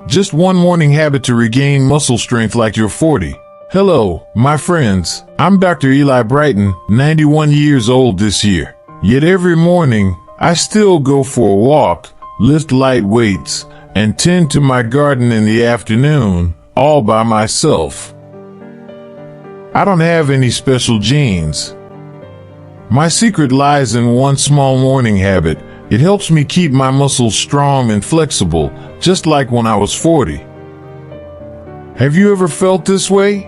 Just one morning habit to regain muscle strength like you're 40. Hello, my friends. I'm Dr. Eli Brighten, 91 years old this year. Yet every morning, I still go for a walk, lift light weights, and tend to my garden in the afternoon, all by myself. I don't have any special genes. My secret lies in one small morning habit. It helps me keep my muscles strong and flexible, just like when I was 40. Have you ever felt this way?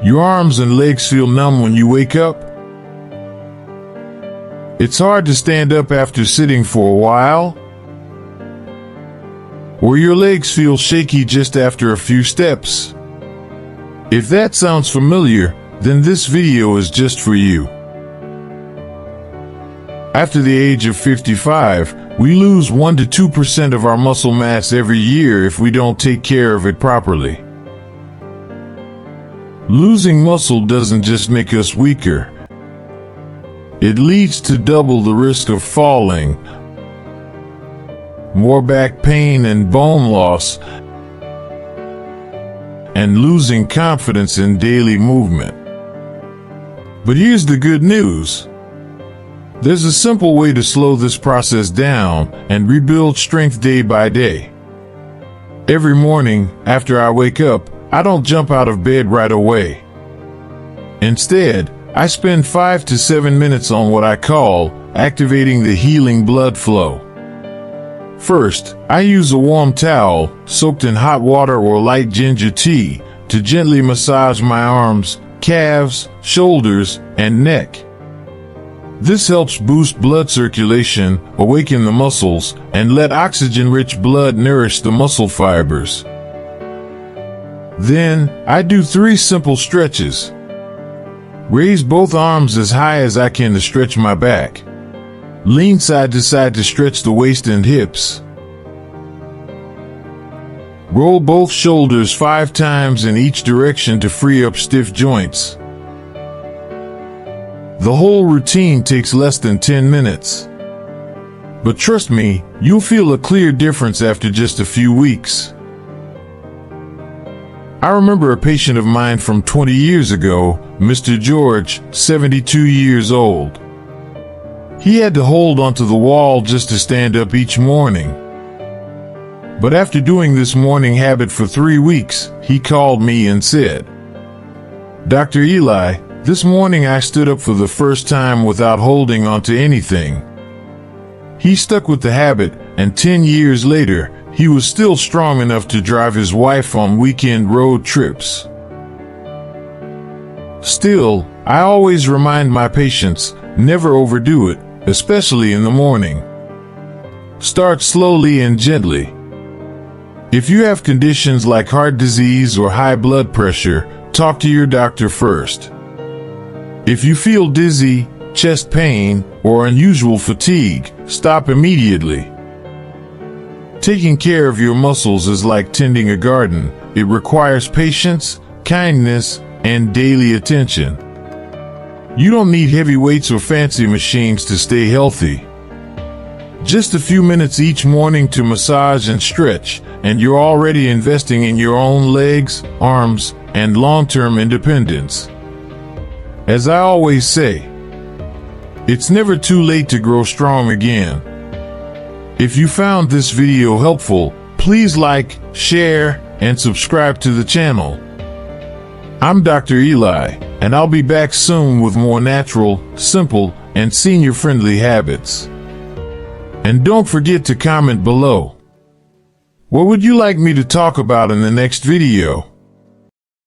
Your arms and legs feel numb when you wake up? It's hard to stand up after sitting for a while? Or your legs feel shaky just after a few steps? If that sounds familiar, then this video is just for you. After the age of 55, we lose 1 to 2% of our muscle mass every year if we don't take care of it properly. Losing muscle doesn't just make us weaker. It leads to double the risk of falling, more back pain and bone loss, and losing confidence in daily movement. But here's the good news. There's a simple way to slow this process down and rebuild strength day by day. Every morning, after I wake up, I don't jump out of bed right away. Instead, I spend 5 to 7 minutes on what I call activating the healing blood flow. First, I use a warm towel soaked in hot water or light ginger tea to gently massage my arms, calves, shoulders, and neck. This helps boost blood circulation, awaken the muscles, and let oxygen-rich blood nourish the muscle fibers. Then, I do 3 simple stretches. Raise both arms as high as I can to stretch my back. Lean side to side to stretch the waist and hips. Roll both shoulders 5 times in each direction to free up stiff joints. The whole routine takes less than 10 minutes. But trust me, you'll feel a clear difference after just a few weeks. I remember a patient of mine from 20 years ago, Mr. George, 72 years old. He had to hold onto the wall just to stand up each morning. But after doing this morning habit for 3 weeks, he called me and said, "Dr. Eli, this morning I stood up for the first time without holding onto anything." He stuck with the habit, and 10 years later, he was still strong enough to drive his wife on weekend road trips. Still, I always remind my patients, never overdo it, especially in the morning. Start slowly and gently. If you have conditions like heart disease or high blood pressure, talk to your doctor first. If you feel dizzy, chest pain, or unusual fatigue, stop immediately. Taking care of your muscles is like tending a garden. It requires patience, kindness, and daily attention. You don't need heavy weights or fancy machines to stay healthy. Just a few minutes each morning to massage and stretch, and you're already investing in your own legs, arms, and long-term independence. As I always say, it's never too late to grow strong again. If you found this video helpful, please like, share, and subscribe to the channel. I'm Dr. Eli, and I'll be back soon with more natural, simple, and senior-friendly habits. And don't forget to comment below. What would you like me to talk about in the next video?